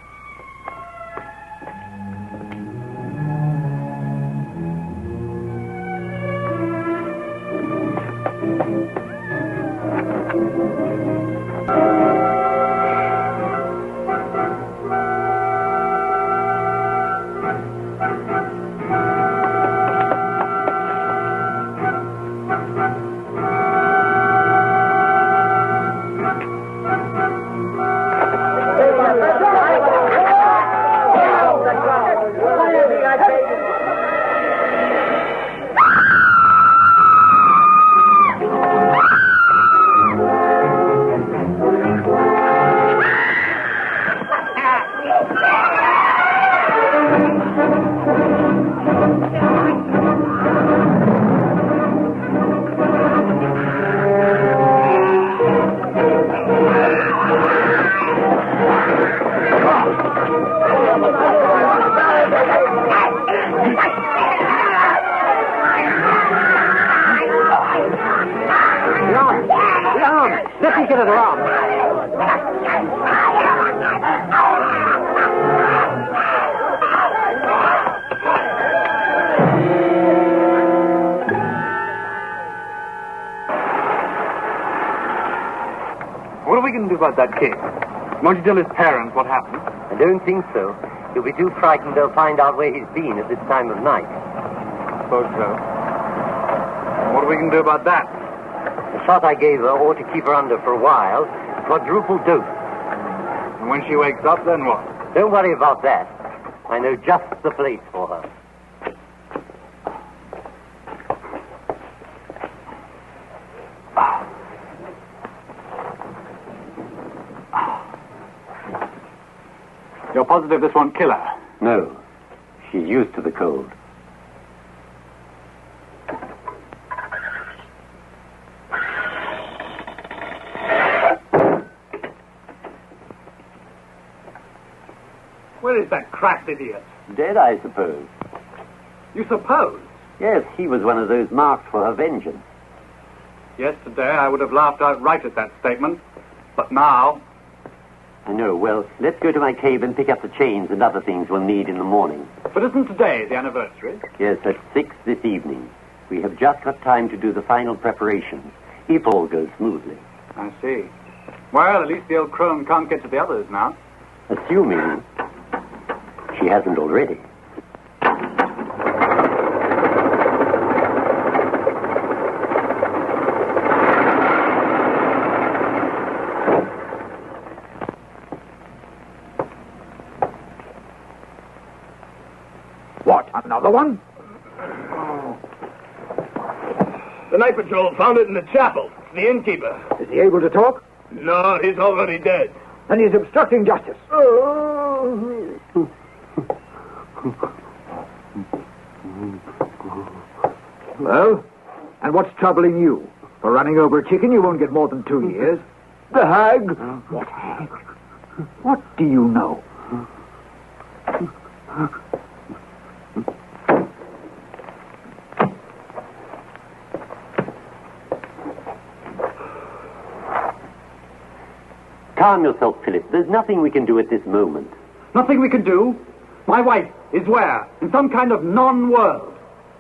Let me get it around. What are we going to do about that kid? Won't you tell his parents what happened? I don't think so. He'll be too frightened they'll find out where he's been at this time of night. Suppose so. What are we going to do about that? The shot I gave her ought to keep her under for a while. Quadruple dose. And when she wakes up, then what? Don't worry about that. I know just the place for her. You're positive this won't kill her? No. She's used to the cold. Where is that cracked idiot? Dead, I suppose. You suppose? Yes, he was one of those marked for her vengeance. Yesterday I would have laughed outright at that statement, but now... I know. Well, let's go to my cave and pick up the chains and other things we'll need in the morning. But isn't today the anniversary? Yes, at 6 this evening. We have just got time to do the final preparations, if all goes smoothly. I see. Well, at least the old crone can't get to the others now. Assuming she hasn't already. What, another one? The night patrol found it in the chapel. It's the innkeeper. Is he able to talk? No, he's already dead. Then he's obstructing justice. Well, and what's troubling you? For running over a chicken, you won't get more than 2 years. The hag. What hag? What do you know? Calm yourself, Philip. There's nothing we can do at this moment. Nothing we can do? My wife is where? In some kind of non-world.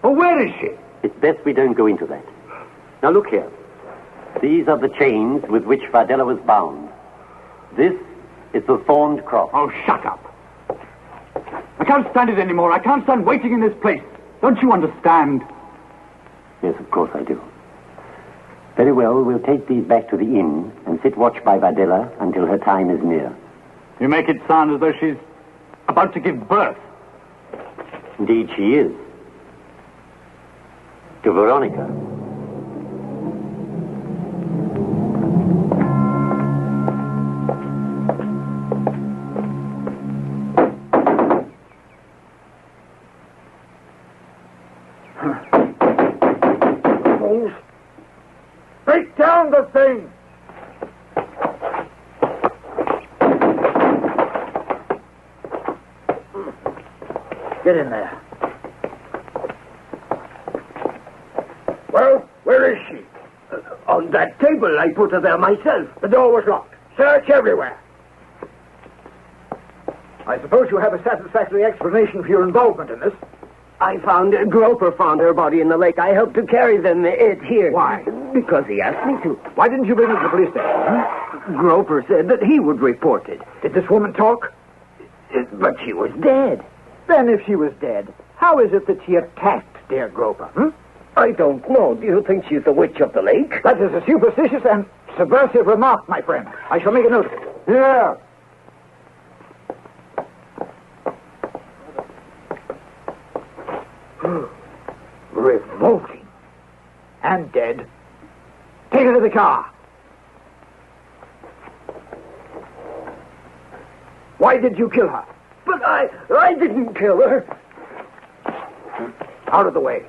Well, where is she? It's best we don't go into that. Now look here. These are the chains with which Fidela was bound. This is the thorned cross. Oh, shut up. I can't stand it anymore. I can't stand waiting in this place. Don't you understand? Yes, of course I do. Very well, we'll take these back to the inn and sit watch by Fidela until her time is near. You make it sound as though she's about to give birth. Indeed she is. To Veronica. Break down the thing! Get in there. Well, where is she? On that table. I put her there myself. The door was locked. Search everywhere. I suppose you have a satisfactory explanation for your involvement in this. I found Groper found her body in the lake. I helped to carry them it here. Why? Because he asked me to. Why didn't you bring it to the police station, huh? Groper said that he would report it. Did this woman talk? But she was dead. Then if she was dead, how is it that she attacked dear Groper, I don't know. Do you think she's the witch of the lake? That is a superstitious and subversive remark, my friend. I shall make a note of it. Yeah. Revolting. And dead. Take her to the car. Why did you kill her? But I didn't kill her. Out of the way.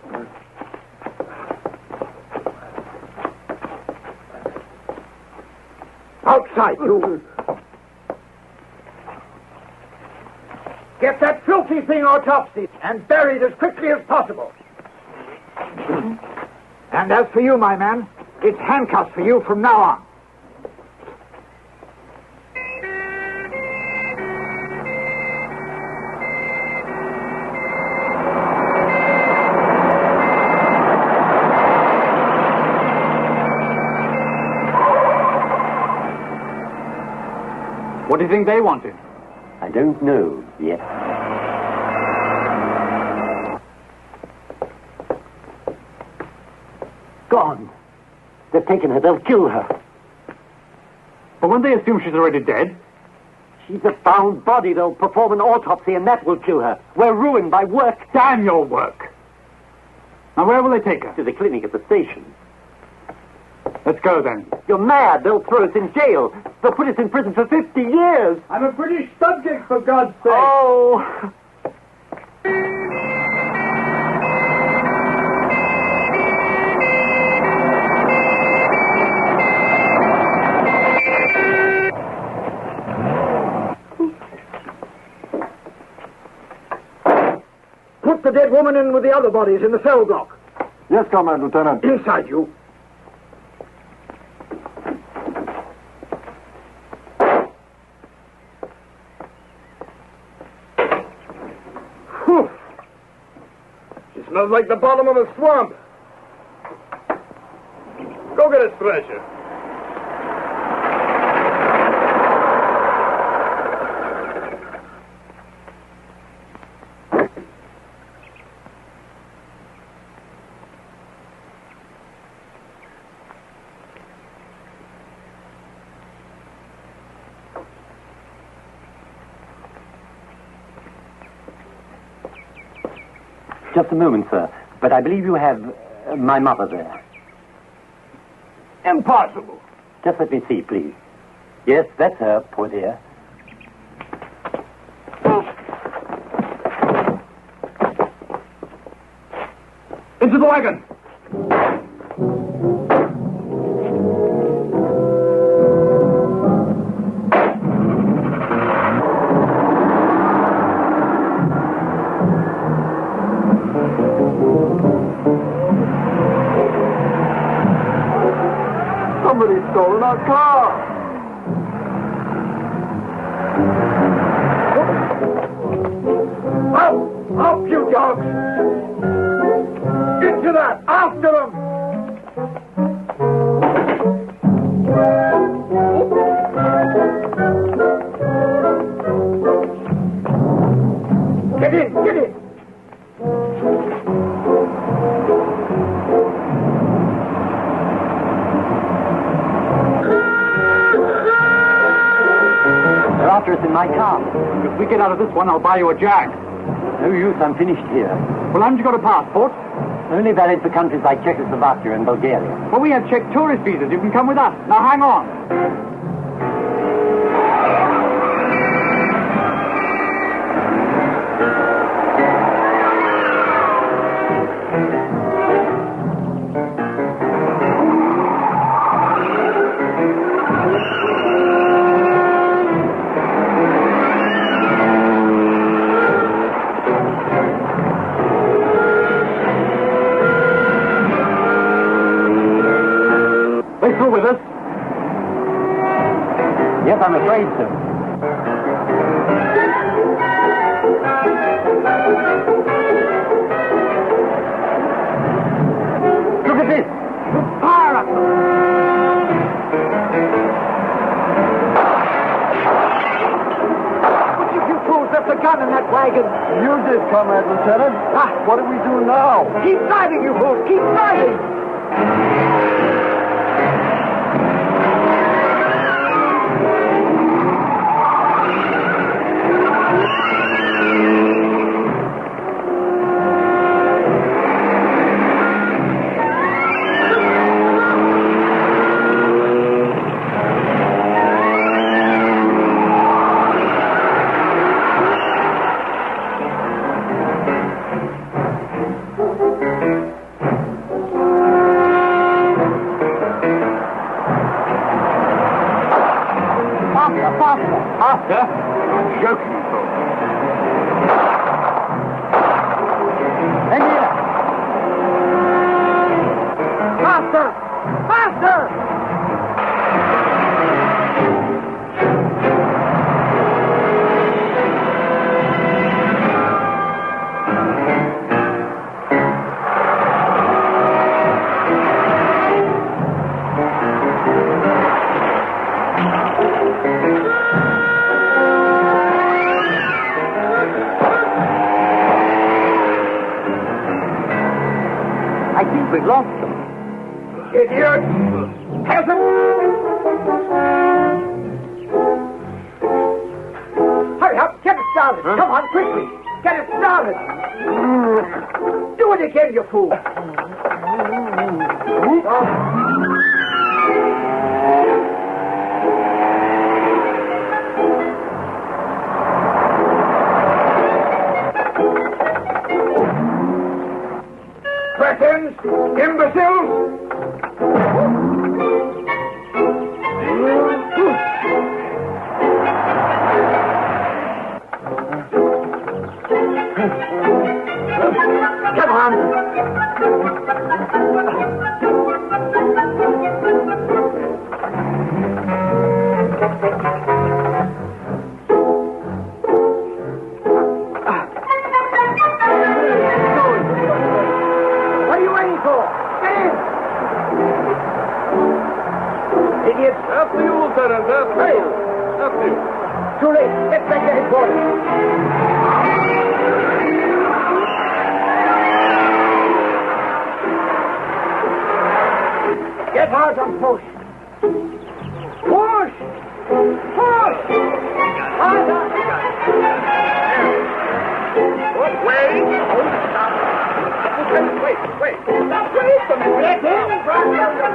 Outside, you. Get that filthy thing autopsied and buried as quickly as possible. And as for you, my man, it's handcuffs for you from now on. What do you think they wanted? I don't know yet. Gone. They've taken her. They'll kill her. But won't they assume she's already dead? She's a found body. They'll perform an autopsy, and that will kill her. We're ruined by work. Damn your work. Now, where will they take her? To the clinic at the station. Let's go, then. You're mad. They'll throw us in jail. They'll put us in prison for 50 years. I'm a British subject, for God's sake. Oh. Put the dead woman in with the other bodies in the cell block. Yes, Comrade Lieutenant. Inside you. Whew. She smells like the bottom of a swamp. Go get a stretcher. Just a moment, sir. But I believe you have my mother there. Impossible. Just let me see, please. Yes, that's her, poor dear. Into the wagon. Somebody's stolen our car. Out! Up, you dogs! Into that! After them! Get in! Get in! They're after us in my car. If we get out of this one, I'll buy you a jag. No use, I'm finished here. Well, haven't you got a passport? Only valid for countries like Czechoslovakia and Bulgaria. Well, we have Czech tourist visas. You can come with us. Now, hang on. They through with us? Yes, I'm afraid so. Look at this! Fire at them! What if you fools left a gun in that wagon? You did, Comrade Lieutenant. Ah, What do we do now? keep driving, you fools! Keep driving! Faster? You're joking, you fool. Hang here! Faster! Faster! lost them. Idiot! Peasant! Hurry up, get it started. Come on, quickly. Get it started. Do it again, you fool. Cretins! Imbeciles! Come on! What are you waiting for? Get in! Idiots! After you, Lieutenant, after you. After you. Too late. Get back to headquarters. Get hard and push. Push! Push! Harder! Wait! Wait! Stop waiting for me! Let him run down your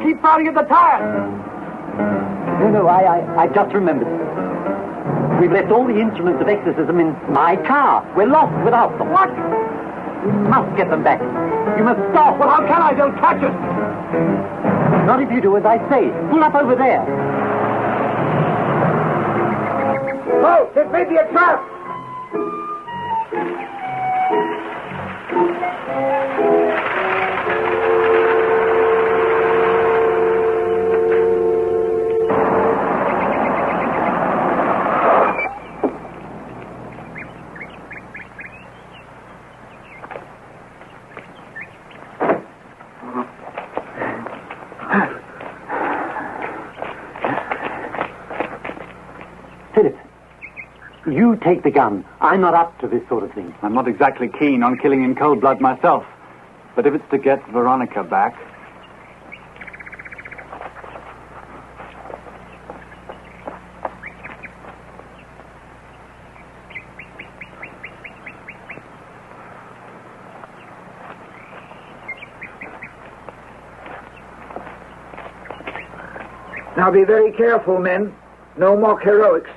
Keep firing at the tires. No, I just remembered. We've left all the instruments of exorcism in my car. We're lost without them. What? You must get them back. You must stop. Well, how can I? They'll catch us. Not if you do as I say. Pull up over there. Oh, this may be a trap. You take the gun. I'm not up to this sort of thing. I'm not exactly keen on killing in cold blood myself. But if it's to get Veronica back... Now be very careful, men. No mock heroics.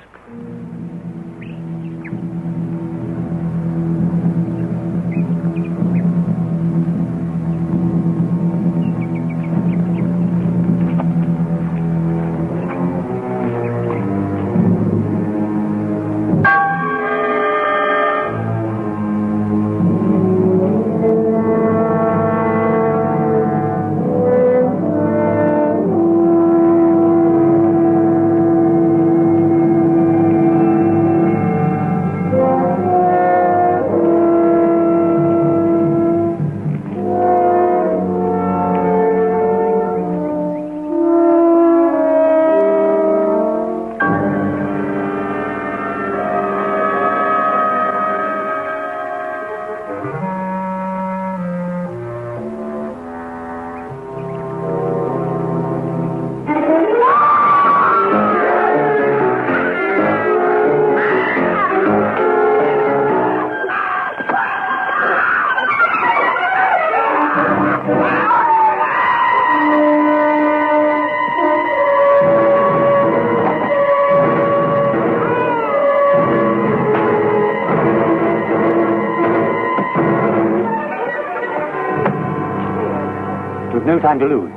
No time to lose.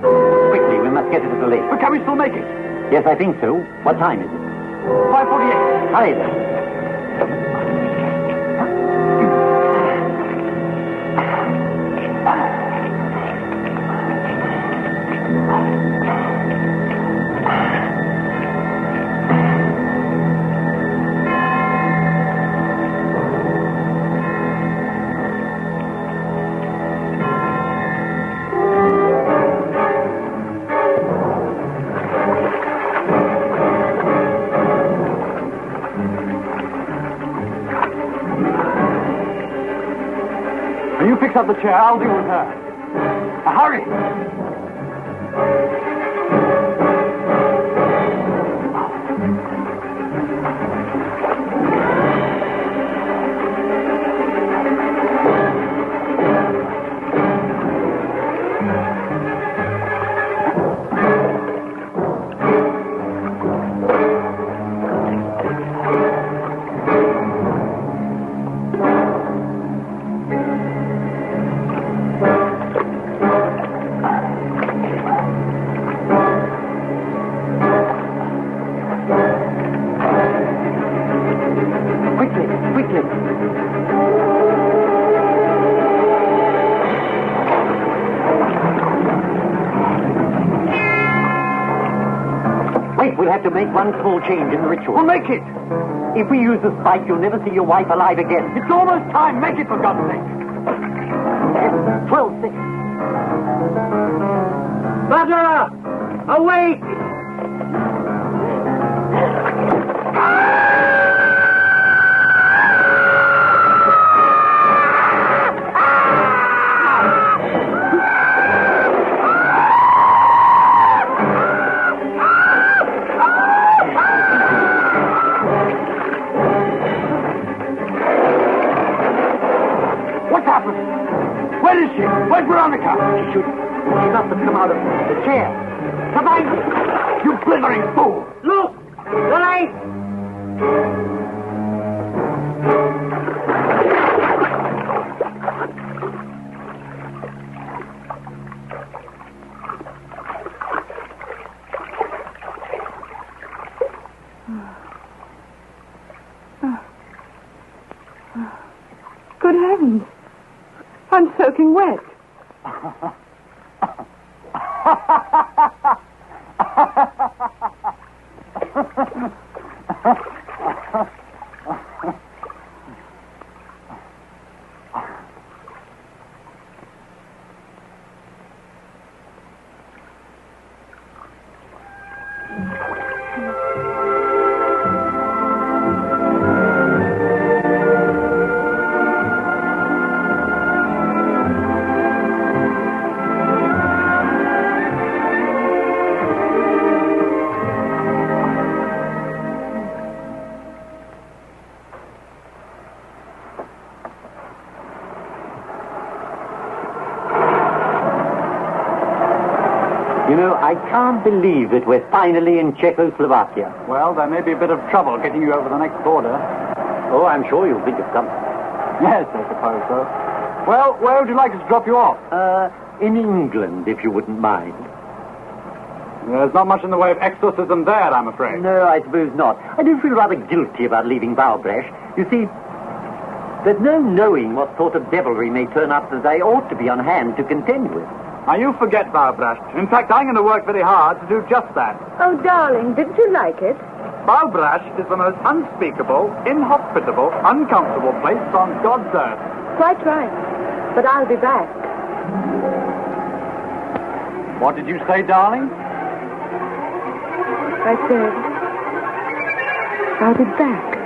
Quickly, we must get it to the lake. But can we still make it? Yes, I think so. What time is it? 548. Hurry then. You fix up the chair. I'll deal with her. Hurry! We'll have to make one small change in the ritual. We'll make it! If we use the spike, you'll never see your wife alive again. It's almost time. Make it, for God's sake. 12-6. Butter! Awake! Where's Veronica? She must have come out of the chair. Come on! You blithering fool! Look! The light! Good heavens. I'm soaking wet. You know, I can't believe that we're finally in Czechoslovakia. Well, there may be a bit of trouble getting you over the next border. Oh, I'm sure you'll think of something. Yes, I suppose so. Well, where would you like us to drop you off? In England, if you wouldn't mind. There's not much in the way of exorcism there, I'm afraid. No, I suppose not. I do feel rather guilty about leaving Bowbresh. You see, there's no knowing what sort of devilry may turn up that I ought to be on hand to contend with. Now, you forget Bowbresh. In fact, I'm going to work very hard to do just that. Oh, darling, didn't you like it? Bowbresh is the most unspeakable, inhospitable, uncomfortable place on God's earth. Quite right. But I'll be back. What did you say, darling? I said, I'll be back.